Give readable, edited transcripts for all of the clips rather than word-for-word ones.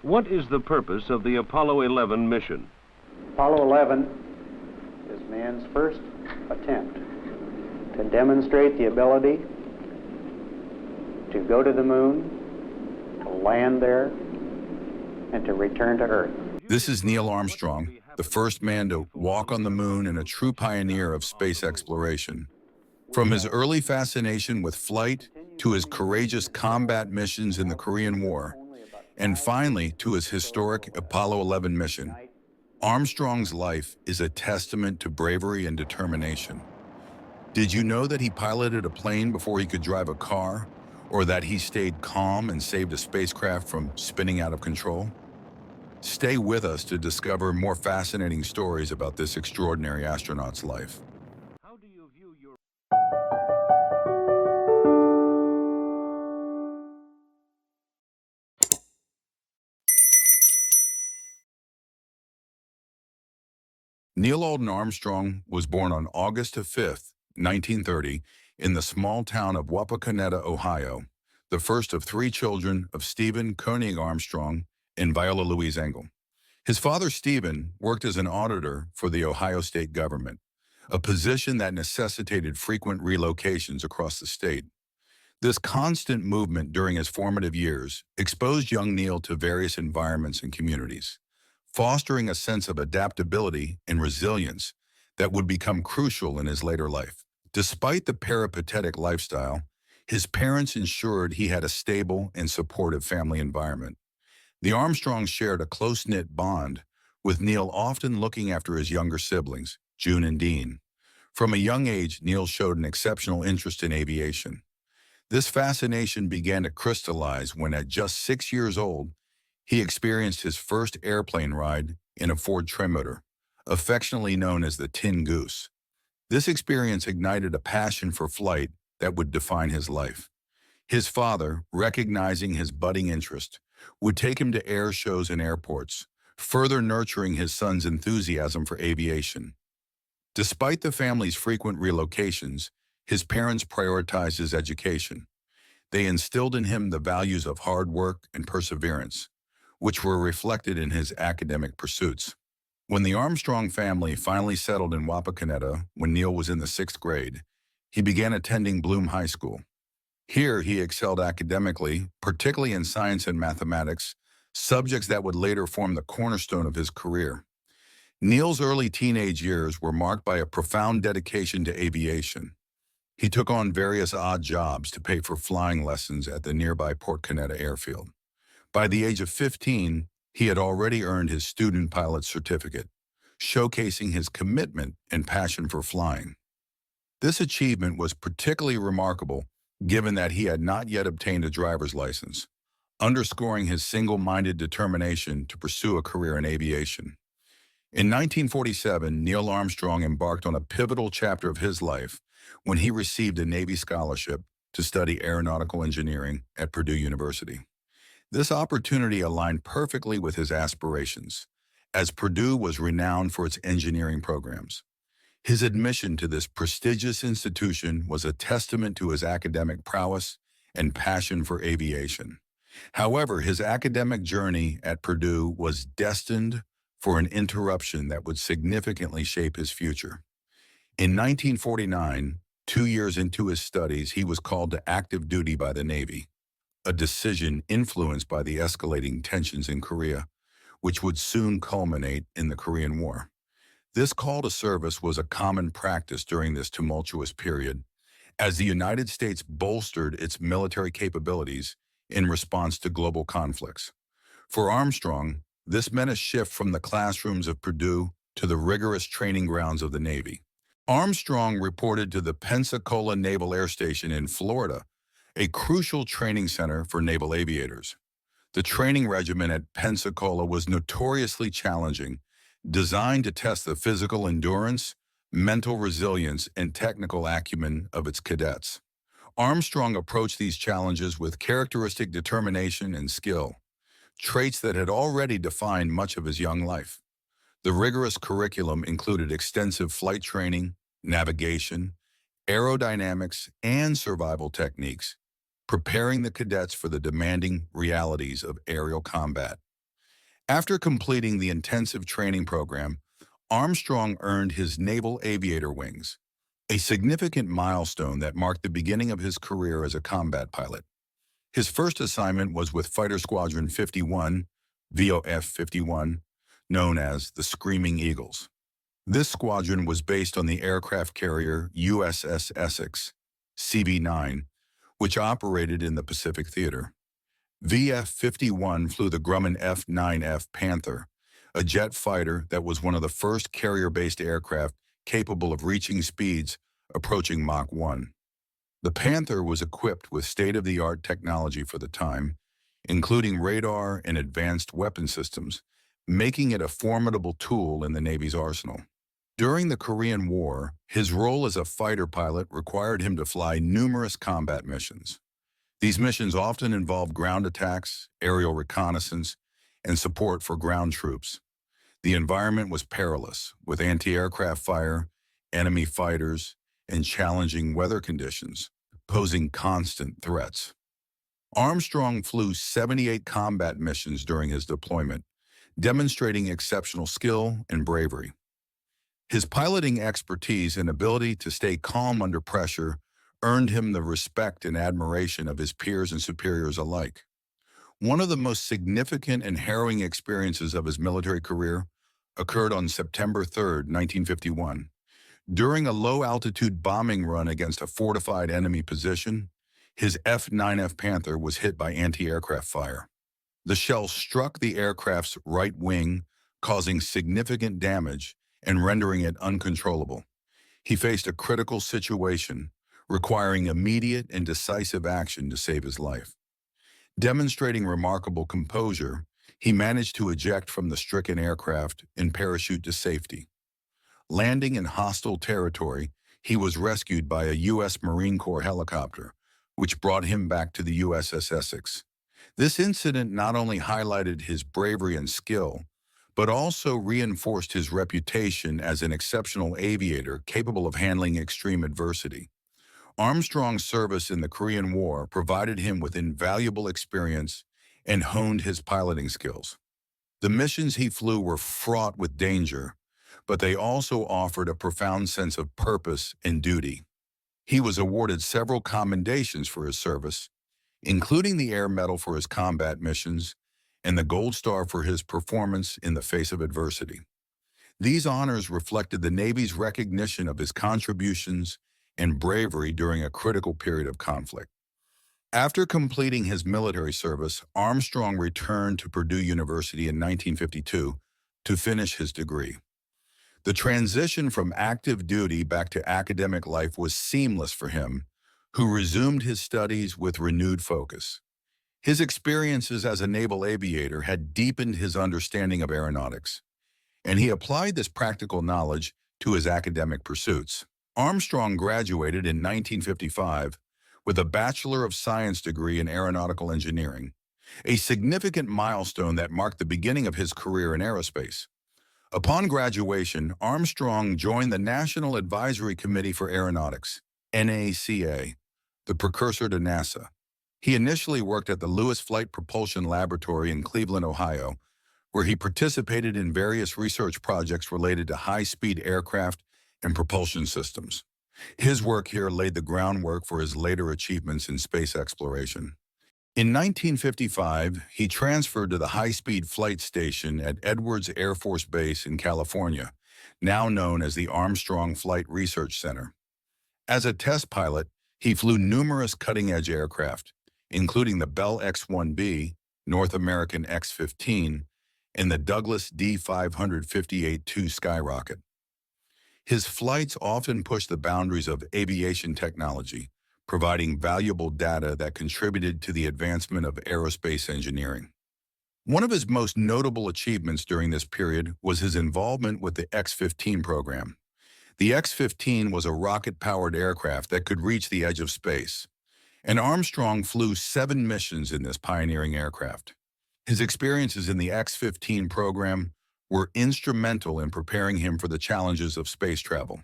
What is the purpose of the Apollo 11 mission? Apollo 11 is man's first attempt to demonstrate the ability to go to the moon, to land there, and to return to Earth. This is Neil Armstrong, the first man to walk on the moon and a true pioneer of space exploration. From his early fascination with flight to his courageous combat missions in the Korean War, and finally to his historic Apollo 11 mission, Armstrong's life is a testament to bravery and determination. Did you know that he piloted a plane before he could drive a car, or that he stayed calm and saved a spacecraft from spinning out of control? Stay with us to discover more fascinating stories about this extraordinary astronaut's life. How do you view your... Neil Alden Armstrong was born on August 5th, 1930, in the small town of Wapakoneta, Ohio, the first of three children of Stephen Koenig Armstrong and Viola Louise Engel. His father, Stephen, worked as an auditor for the Ohio state government, a position that necessitated frequent relocations across the state. This constant movement during his formative years exposed young Neil to various environments and communities, fostering a sense of adaptability and resilience that would become crucial in his later life. Despite the peripatetic lifestyle, his parents ensured he had a stable and supportive family environment. The Armstrongs shared a close-knit bond, with Neil often looking after his younger siblings, June and Dean. From a young age, Neil showed an exceptional interest in aviation. This fascination began to crystallize when, at just 6 years old, he experienced his first airplane ride in a Ford trimotor, affectionately known as the Tin Goose. This experience ignited a passion for flight that would define his life. His father, recognizing his budding interest, would take him to air shows and airports, further nurturing his son's enthusiasm for aviation. Despite the family's frequent relocations, his parents prioritized his education. They instilled in him the values of hard work and perseverance, which were reflected in his academic pursuits. When the Armstrong family finally settled in Wapakoneta when Neil was in the 6th grade, he began attending Bloom High School. Here, he excelled academically, particularly in science and mathematics, subjects that would later form the cornerstone of his career. Neil's early teenage years were marked by a profound dedication to aviation. He took on various odd jobs to pay for flying lessons at the nearby Port Conetta airfield. By the age of 15, he had already earned his student pilot certificate, showcasing his commitment and passion for flying. This achievement was particularly remarkable given that he had not yet obtained a driver's license, underscoring his single-minded determination to pursue a career in aviation. In 1947, Neil Armstrong embarked on a pivotal chapter of his life when he received a Navy scholarship to study aeronautical engineering at Purdue University. This opportunity aligned perfectly with his aspirations, as Purdue was renowned for its engineering programs. His admission to this prestigious institution was a testament to his academic prowess and passion for aviation. However, his academic journey at Purdue was destined for an interruption that would significantly shape his future. In 1949, 2 years into his studies, he was called to active duty by the Navy, a decision influenced by the escalating tensions in Korea, which would soon culminate in the Korean War. This call to service was a common practice during this tumultuous period, as the United States bolstered its military capabilities in response to global conflicts. For Armstrong, this meant a shift from the classrooms of Purdue to the rigorous training grounds of the Navy. Armstrong reported to the Pensacola Naval Air Station in Florida, a crucial training center for naval aviators. The training regimen at Pensacola was notoriously challenging, designed to test the physical endurance, mental resilience, and technical acumen of its cadets. Armstrong approached these challenges with characteristic determination and skill, traits that had already defined much of his young life. The rigorous curriculum included extensive flight training, navigation, aerodynamics, and survival techniques, preparing the cadets for the demanding realities of aerial combat. After completing the intensive training program, Armstrong earned his Naval Aviator wings, a significant milestone that marked the beginning of his career as a combat pilot. His first assignment was with Fighter Squadron 51, VOF 51, known as the Screaming Eagles. This squadron was based on the aircraft carrier USS Essex, CV-9, which operated in the Pacific Theater. VF-51 flew the Grumman F-9F Panther, a jet fighter that was one of the first carrier-based aircraft capable of reaching speeds approaching Mach 1. The Panther was equipped with state-of-the-art technology for the time, including radar and advanced weapon systems, making it a formidable tool in the Navy's arsenal. During the Korean War, his role as a fighter pilot required him to fly numerous combat missions. These missions often involved ground attacks, aerial reconnaissance, and support for ground troops. The environment was perilous, with anti-aircraft fire, enemy fighters, and challenging weather conditions, posing constant threats. Armstrong flew 78 combat missions during his deployment, demonstrating exceptional skill and bravery. His piloting expertise and ability to stay calm under pressure earned him the respect and admiration of his peers and superiors alike. One of the most significant and harrowing experiences of his military career occurred on September 3, 1951. During a low-altitude bombing run against a fortified enemy position, his F-9F Panther was hit by anti-aircraft fire. The shell struck the aircraft's right wing, causing significant damage and rendering it uncontrollable. He faced a critical situation, requiring immediate and decisive action to save his life. Demonstrating remarkable composure, he managed to eject from the stricken aircraft and parachute to safety. Landing in hostile territory, he was rescued by a U.S. Marine Corps helicopter, which brought him back to the USS Essex. This incident not only highlighted his bravery and skill, but also reinforced his reputation as an exceptional aviator capable of handling extreme adversity. Armstrong's service in the Korean War provided him with invaluable experience and honed his piloting skills. The missions he flew were fraught with danger, but they also offered a profound sense of purpose and duty. He was awarded several commendations for his service, including the Air Medal for his combat missions and the Gold Star for his performance in the face of adversity. These honors reflected the Navy's recognition of his contributions and bravery during a critical period of conflict. After completing his military service, Armstrong returned to Purdue University in 1952 to finish his degree. The transition from active duty back to academic life was seamless for him, who resumed his studies with renewed focus. His experiences as a naval aviator had deepened his understanding of aeronautics, and he applied this practical knowledge to his academic pursuits. Armstrong graduated in 1955 with a Bachelor of Science degree in aeronautical engineering, a significant milestone that marked the beginning of his career in aerospace. Upon graduation, Armstrong joined the National Advisory Committee for Aeronautics, NACA, the precursor to NASA. He initially worked at the Lewis Flight Propulsion Laboratory in Cleveland, Ohio, where he participated in various research projects related to high-speed aircraft and propulsion systems. His work here laid the groundwork for his later achievements in space exploration. In 1955, he transferred to the high-speed flight station at Edwards Air Force Base in California, now known as the Armstrong Flight Research Center. As a test pilot, he flew numerous cutting-edge aircraft, including the Bell X-1B, North American X-15, and the Douglas D-558-2 skyrocket. His flights often pushed the boundaries of aviation technology, providing valuable data that contributed to the advancement of aerospace engineering. One of his most notable achievements during this period was his involvement with the X-15 program. The X-15 was a rocket-powered aircraft that could reach the edge of space, and Armstrong flew 7 missions in this pioneering aircraft. His experiences in the X-15 program were instrumental in preparing him for the challenges of space travel.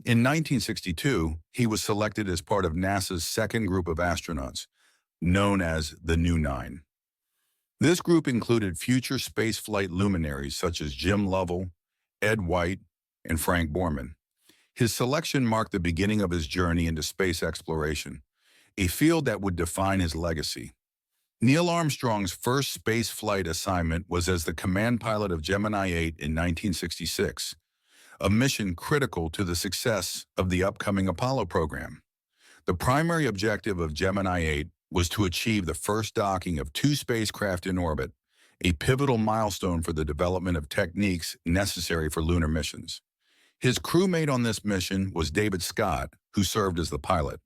In 1962, he was selected as part of NASA's second group of astronauts, known as the New Nine. This group included future spaceflight luminaries such as Jim Lovell, Ed White, and Frank Borman. His selection marked the beginning of his journey into space exploration, a field that would define his legacy. Neil Armstrong's first space flight assignment was as the command pilot of Gemini 8 in 1966, a mission critical to the success of the upcoming Apollo program. The primary objective of Gemini 8 was to achieve the first docking of two spacecraft in orbit, a pivotal milestone for the development of techniques necessary for lunar missions. His crewmate on this mission was David Scott, who served as the pilot.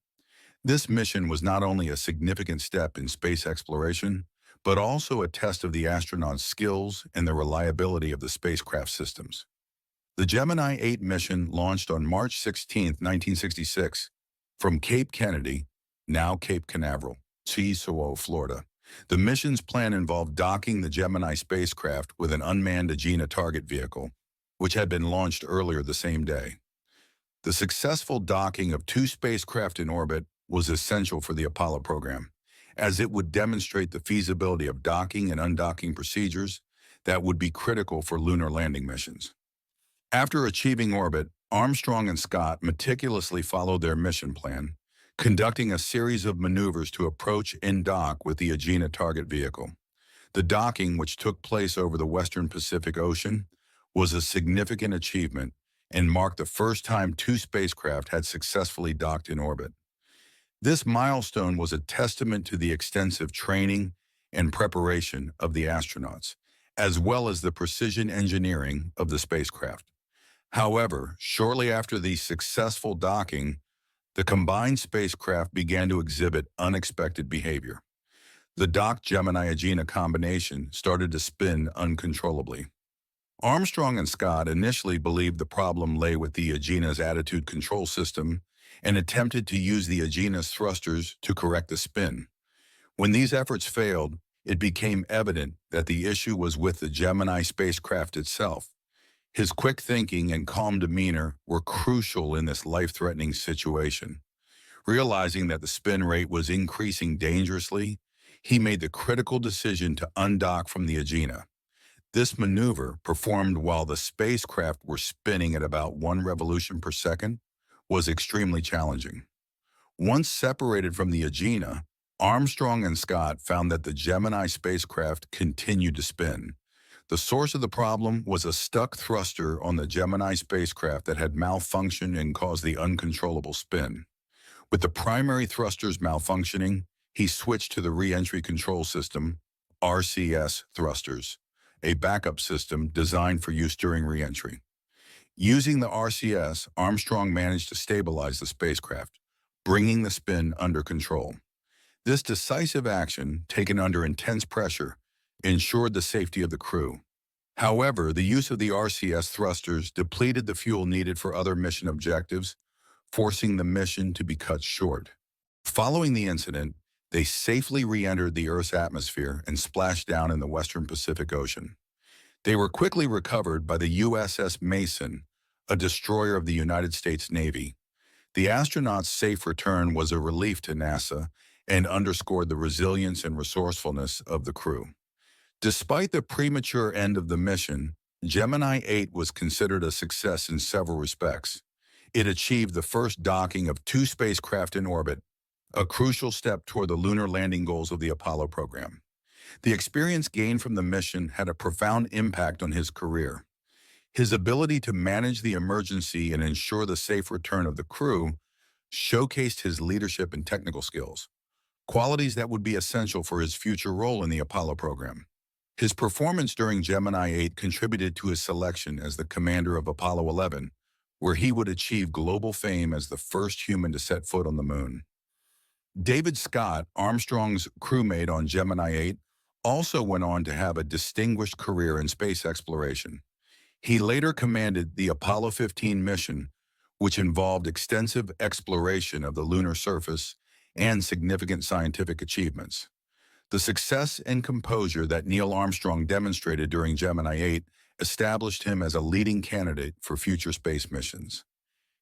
This mission was not only a significant step in space exploration, but also a test of the astronauts' skills and the reliability of the spacecraft systems. The Gemini 8 mission launched on March 16, 1966, from Cape Kennedy, now Cape Canaveral, Seasoo, Florida. The mission's plan involved docking the Gemini spacecraft with an unmanned Agena target vehicle, which had been launched earlier the same day. The successful docking of two spacecraft in orbit was essential for the Apollo program, as it would demonstrate the feasibility of docking and undocking procedures that would be critical for lunar landing missions. After achieving orbit, Armstrong and Scott meticulously followed their mission plan, conducting a series of maneuvers to approach and dock with the Agena target vehicle. The docking, which took place over the western Pacific Ocean, was a significant achievement and marked the first time two spacecraft had successfully docked in orbit. This milestone was a testament to the extensive training and preparation of the astronauts, as well as the precision engineering of the spacecraft. However, shortly after the successful docking, the combined spacecraft began to exhibit unexpected behavior. The docked Gemini-Agena combination started to spin uncontrollably. Armstrong and Scott initially believed the problem lay with the Agena's attitude control system and attempted to use the Agena's thrusters to correct the spin. When these efforts failed, it became evident that the issue was with the Gemini spacecraft itself. His quick thinking and calm demeanor were crucial in this life-threatening situation. Realizing that the spin rate was increasing dangerously, he made the critical decision to undock from the Agena. This maneuver, performed while the spacecraft were spinning at about 1 revolution per second, was extremely challenging. Once separated from the Agena, Armstrong and Scott found that the Gemini spacecraft continued to spin. The source of the problem was a stuck thruster on the Gemini spacecraft that had malfunctioned and caused the uncontrollable spin. With the primary thrusters malfunctioning, he switched to the re-entry control system, RCS thrusters, a backup system designed for use during re-entry. Using the RCS, Armstrong managed to stabilize the spacecraft, bringing the spin under control. This decisive action, taken under intense pressure, ensured the safety of the crew. However, the use of the RCS thrusters depleted the fuel needed for other mission objectives, forcing the mission to be cut short. Following the incident, they safely re-entered the Earth's atmosphere and splashed down in the western Pacific Ocean. They were quickly recovered by the USS Mason, a destroyer of the United States Navy. The astronauts' safe return was a relief to NASA and underscored the resilience and resourcefulness of the crew. Despite the premature end of the mission, Gemini 8 was considered a success in several respects. It achieved the first docking of two spacecraft in orbit, a crucial step toward the lunar landing goals of the Apollo program. The experience gained from the mission had a profound impact on his career. His ability to manage the emergency and ensure the safe return of the crew showcased his leadership and technical skills, qualities that would be essential for his future role in the Apollo program. His performance during Gemini 8 contributed to his selection as the commander of Apollo 11, where he would achieve global fame as the first human to set foot on the moon. David Scott, Armstrong's crewmate on Gemini 8, also went on to have a distinguished career in space exploration. He later commanded the Apollo 15 mission, which involved extensive exploration of the lunar surface and significant scientific achievements. The success and composure that Neil Armstrong demonstrated during Gemini 8 established him as a leading candidate for future space missions.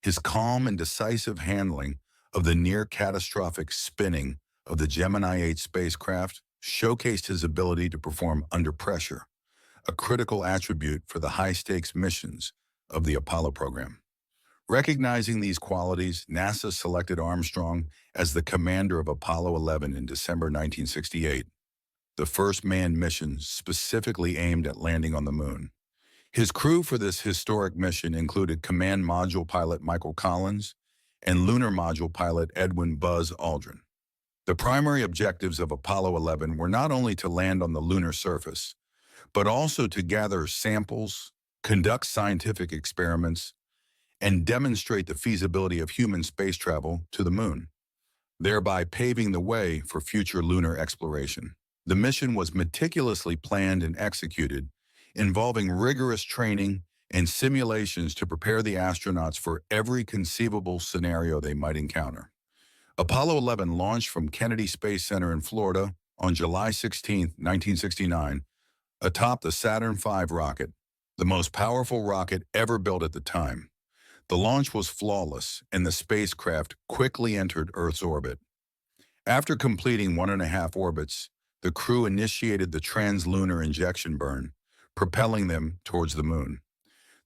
His calm and decisive handling of the near-catastrophic spinning of the Gemini 8 spacecraft showcased his ability to perform under pressure, a critical attribute for the high-stakes missions of the Apollo program. Recognizing these qualities, NASA selected Armstrong as the commander of Apollo 11 in December 1968, the first manned mission specifically aimed at landing on the moon. His crew for this historic mission included Command Module pilot Michael Collins and Lunar Module pilot Edwin Buzz Aldrin. The primary objectives of Apollo 11 were not only to land on the lunar surface, but also to gather samples, conduct scientific experiments, and demonstrate the feasibility of human space travel to the moon, thereby paving the way for future lunar exploration. The mission was meticulously planned and executed, involving rigorous training and simulations to prepare the astronauts for every conceivable scenario they might encounter. Apollo 11 launched from Kennedy Space Center in Florida on July 16, 1969, atop the Saturn V rocket, the most powerful rocket ever built at the time. The launch was flawless, and the spacecraft quickly entered Earth's orbit. After completing 1.5 orbits, the crew initiated the translunar injection burn, propelling them towards the moon.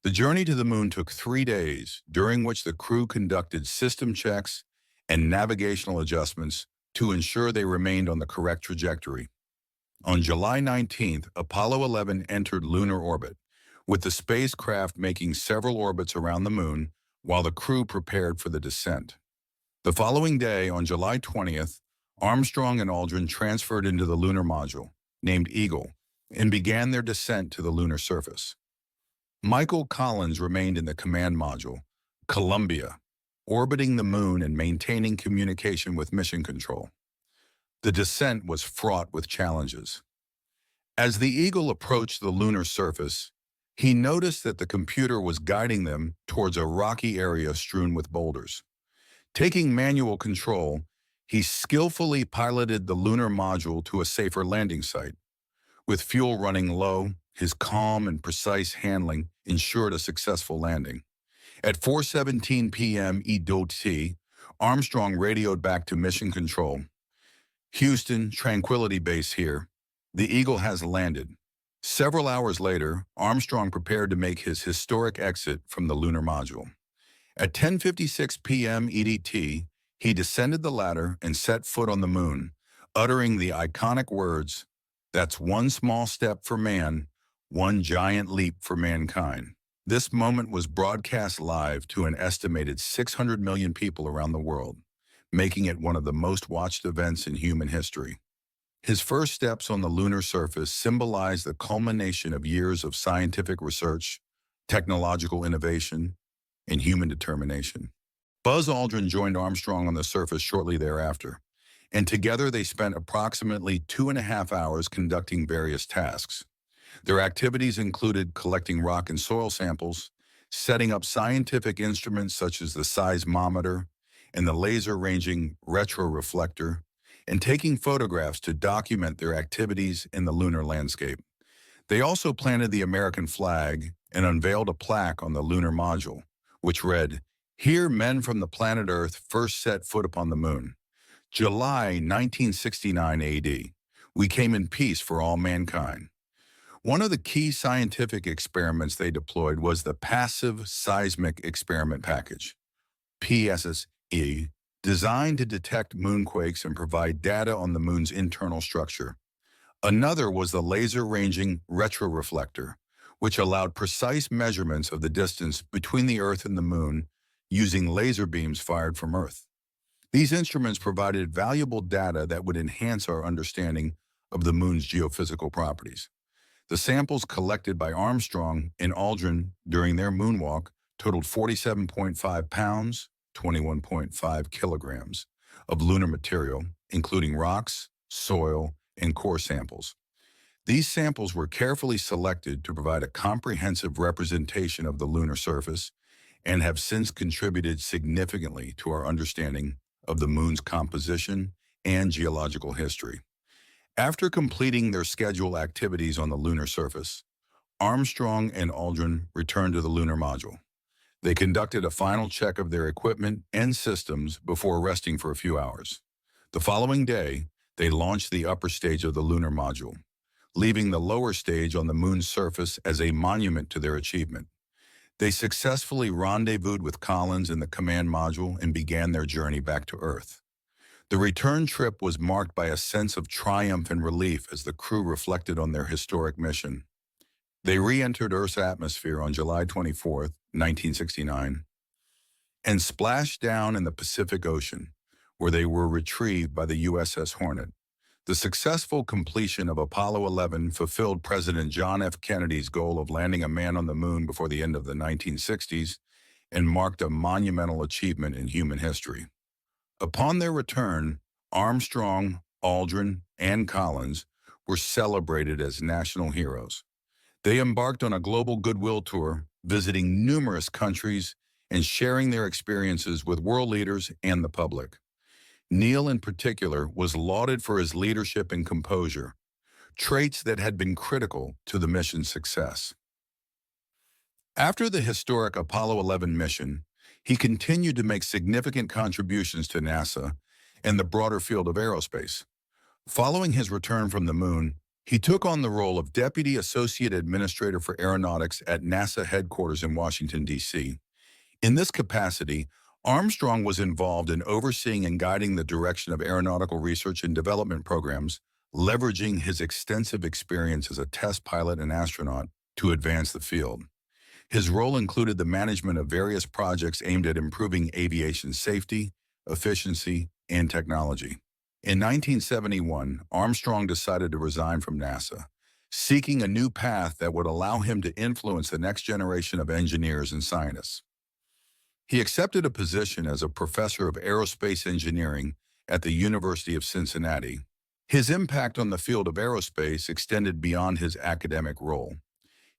The journey to the moon took 3 days, during which the crew conducted system checks and navigational adjustments to ensure they remained on the correct trajectory. On July 19th, Apollo 11 entered lunar orbit, with the spacecraft making several orbits around the moon while the crew prepared for the descent. The following day, on July 20th, Armstrong and Aldrin transferred into the lunar module, named Eagle, and began their descent to the lunar surface. Michael Collins remained in the command module, Columbia, orbiting the moon and maintaining communication with mission control. The descent was fraught with challenges. As the Eagle approached the lunar surface, he noticed that the computer was guiding them towards a rocky area strewn with boulders. Taking manual control, he skillfully piloted the lunar module to a safer landing site. With fuel running low, his calm and precise handling ensured a successful landing. At 4:17 p.m. EDT, Armstrong radioed back to Mission Control. "Houston, Tranquility Base here. The Eagle has landed." Several hours later, Armstrong prepared to make his historic exit from the lunar module. At 10:56 p.m. EDT, he descended the ladder and set foot on the moon, uttering the iconic words, "That's one small step for man, one giant leap for mankind." This moment was broadcast live to an estimated 600 million people around the world, making it one of the most watched events in human history. His first steps on the lunar surface symbolized the culmination of years of scientific research, technological innovation, and human determination. Buzz Aldrin joined Armstrong on the surface shortly thereafter, and together they spent approximately 2.5 hours conducting various tasks. Their activities included collecting rock and soil samples, setting up scientific instruments such as the seismometer and the laser-ranging retroreflector, and taking photographs to document their activities in the lunar landscape. They also planted the American flag and unveiled a plaque on the lunar module, which read, "Here men from the planet Earth first set foot upon the moon. July 1969 AD. We came in peace for all mankind." One of the key scientific experiments they deployed was the Passive Seismic Experiment Package, PSSE, designed to detect moonquakes and provide data on the moon's internal structure. Another was the laser-ranging retroreflector, which allowed precise measurements of the distance between the Earth and the moon using laser beams fired from Earth. These instruments provided valuable data that would enhance our understanding of the moon's geophysical properties. The samples collected by Armstrong and Aldrin during their moonwalk totaled 47.5 pounds, 21.5 kilograms of lunar material, including rocks, soil, and core samples. These samples were carefully selected to provide a comprehensive representation of the lunar surface and have since contributed significantly to our understanding of the moon's composition and geological history. After completing their scheduled activities on the lunar surface, Armstrong and Aldrin returned to the lunar module. They conducted a final check of their equipment and systems before resting for a few hours. The following day, they launched the upper stage of the lunar module, leaving the lower stage on the moon's surface as a monument to their achievement. They successfully rendezvoused with Collins in the command module and began their journey back to Earth. The return trip was marked by a sense of triumph and relief as the crew reflected on their historic mission. They re-entered Earth's atmosphere on July 24, 1969, and splashed down in the Pacific Ocean, where they were retrieved by the USS Hornet. The successful completion of Apollo 11 fulfilled President John F. Kennedy's goal of landing a man on the moon before the end of the 1960s and marked a monumental achievement in human history. Upon their return, Armstrong, Aldrin, and Collins were celebrated as national heroes. They embarked on a global goodwill tour, visiting numerous countries and sharing their experiences with world leaders and the public. Neil, in particular, was lauded for his leadership and composure, traits that had been critical to the mission's success. After the historic Apollo 11 mission, he continued to make significant contributions to NASA and the broader field of aerospace. Following his return from the moon, he took on the role of Deputy Associate Administrator for Aeronautics at NASA headquarters in Washington, D.C. In this capacity, Armstrong was involved in overseeing and guiding the direction of aeronautical research and development programs, leveraging his extensive experience as a test pilot and astronaut to advance the field. His role included the management of various projects aimed at improving aviation safety, efficiency, and technology. In 1971, Armstrong decided to resign from NASA, seeking a new path that would allow him to influence the next generation of engineers and scientists. He accepted a position as a professor of aerospace engineering at the University of Cincinnati. His impact on the field of aerospace extended beyond his academic role.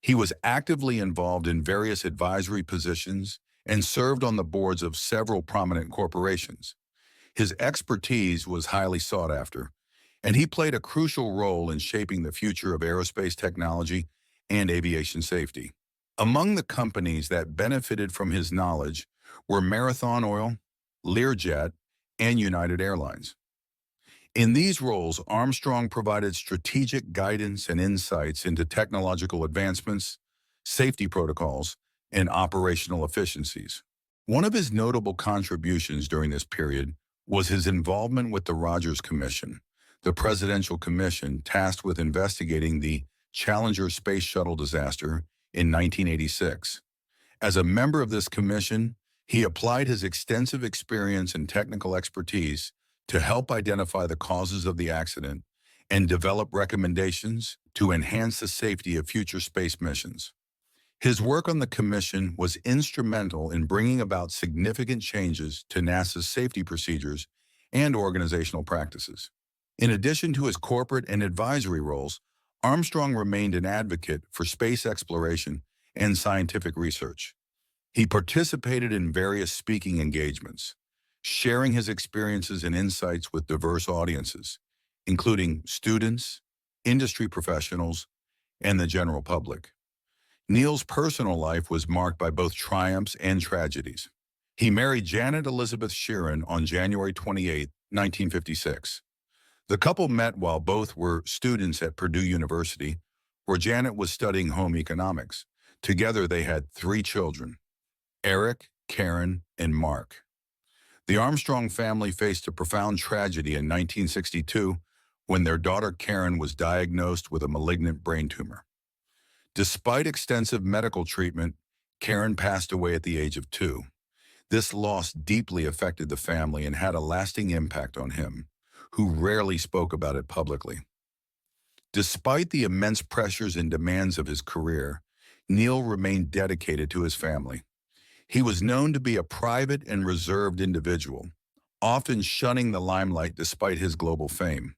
He was actively involved in various advisory positions and served on the boards of several prominent corporations. His expertise was highly sought after, and he played a crucial role in shaping the future of aerospace technology and aviation safety. Among the companies that benefited from his knowledge were Marathon Oil, Learjet, and United Airlines. In these roles, Armstrong provided strategic guidance and insights into technological advancements, safety protocols, and operational efficiencies. One of his notable contributions during this period was his involvement with the Rogers Commission, the presidential commission tasked with investigating the Challenger space shuttle disaster in 1986. As a member of this commission, he applied his extensive experience and technical expertise to help identify the causes of the accident and develop recommendations to enhance the safety of future space missions. His work on the commission was instrumental in bringing about significant changes to NASA's safety procedures and organizational practices. In addition to his corporate and advisory roles, Armstrong remained an advocate for space exploration and scientific research. He participated in various speaking engagements, sharing his experiences and insights with diverse audiences, including students, industry professionals, and the general public. Neil's personal life was marked by both triumphs and tragedies. He married Janet Elizabeth Sheeran on January 28, 1956. The couple met while both were students at Purdue University, where Janet was studying home economics. Together, they had 3 children, Eric, Karen, and Mark. The Armstrong family faced a profound tragedy in 1962 when their daughter Karen was diagnosed with a malignant brain tumor. Despite extensive medical treatment, Karen passed away at the age of 2. This loss deeply affected the family and had a lasting impact on him, who rarely spoke about it publicly. Despite the immense pressures and demands of his career, Neil remained dedicated to his family. He was known to be a private and reserved individual, often shunning the limelight despite his global fame.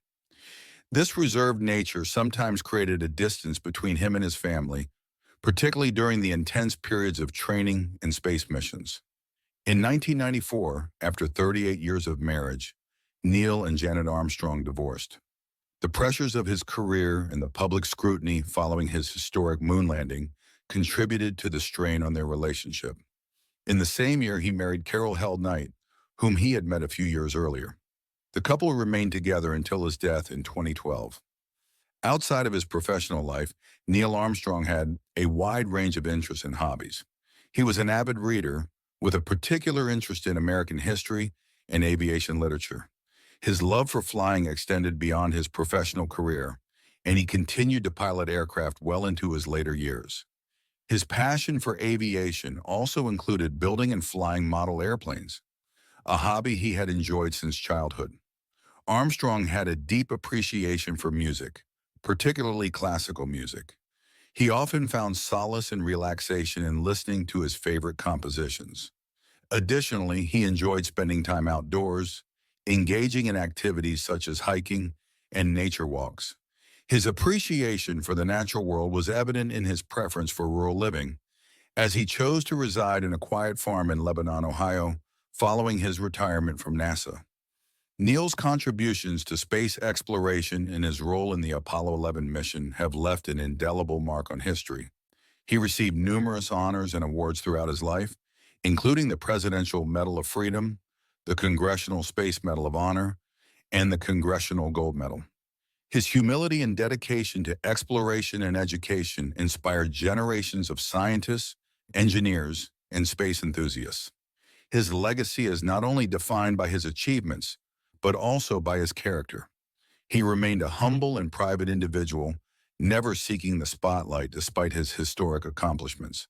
This reserved nature sometimes created a distance between him and his family, particularly during the intense periods of training and space missions. In 1994, after 38 years of marriage, Neil and Janet Armstrong divorced. The pressures of his career and the public scrutiny following his historic moon landing contributed to the strain on their relationship. In the same year, he married Carol Held Knight, whom he had met a few years earlier. The couple remained together until his death in 2012. Outside of his professional life, Neil Armstrong had a wide range of interests and hobbies. He was an avid reader with a particular interest in American history and aviation literature. His love for flying extended beyond his professional career, and he continued to pilot aircraft well into his later years. His passion for aviation also included building and flying model airplanes, a hobby he had enjoyed since childhood. Armstrong had a deep appreciation for music, particularly classical music. He often found solace and relaxation in listening to his favorite compositions. Additionally, he enjoyed spending time outdoors, engaging in activities such as hiking and nature walks. His appreciation for the natural world was evident in his preference for rural living, as he chose to reside in a quiet farm in Lebanon, Ohio, following his retirement from NASA. Neil's contributions to space exploration and his role in the Apollo 11 mission have left an indelible mark on history. He received numerous honors and awards throughout his life, including the Presidential Medal of Freedom, the Congressional Space Medal of Honor, and the Congressional Gold Medal. His humility and dedication to exploration and education inspired generations of scientists, engineers, and space enthusiasts. His legacy is not only defined by his achievements, but also by his character. He remained a humble and private individual, never seeking the spotlight despite his historic accomplishments.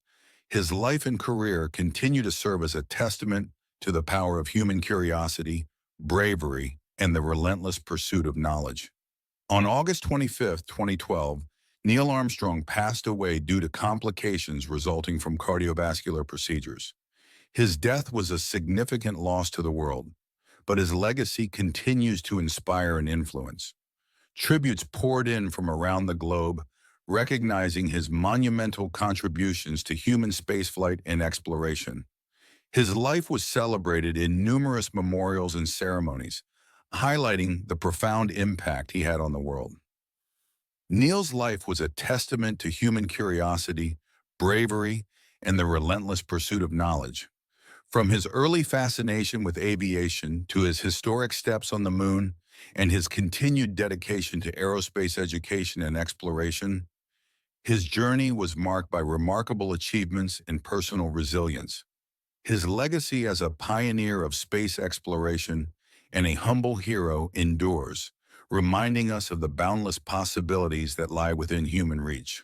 His life and career continue to serve as a testament to the power of human curiosity, bravery, and the relentless pursuit of knowledge. On August 25, 2012, Neil Armstrong passed away due to complications resulting from cardiovascular procedures. His death was a significant loss to the world, but his legacy continues to inspire and influence. Tributes poured in from around the globe, recognizing his monumental contributions to human spaceflight and exploration. His life was celebrated in numerous memorials and ceremonies, highlighting the profound impact he had on the world. Neil's life was a testament to human curiosity, bravery, and the relentless pursuit of knowledge. From his early fascination with aviation to his historic steps on the moon and his continued dedication to aerospace education and exploration, his journey was marked by remarkable achievements and personal resilience. His legacy as a pioneer of space exploration and a humble hero endures, reminding us of the boundless possibilities that lie within human reach.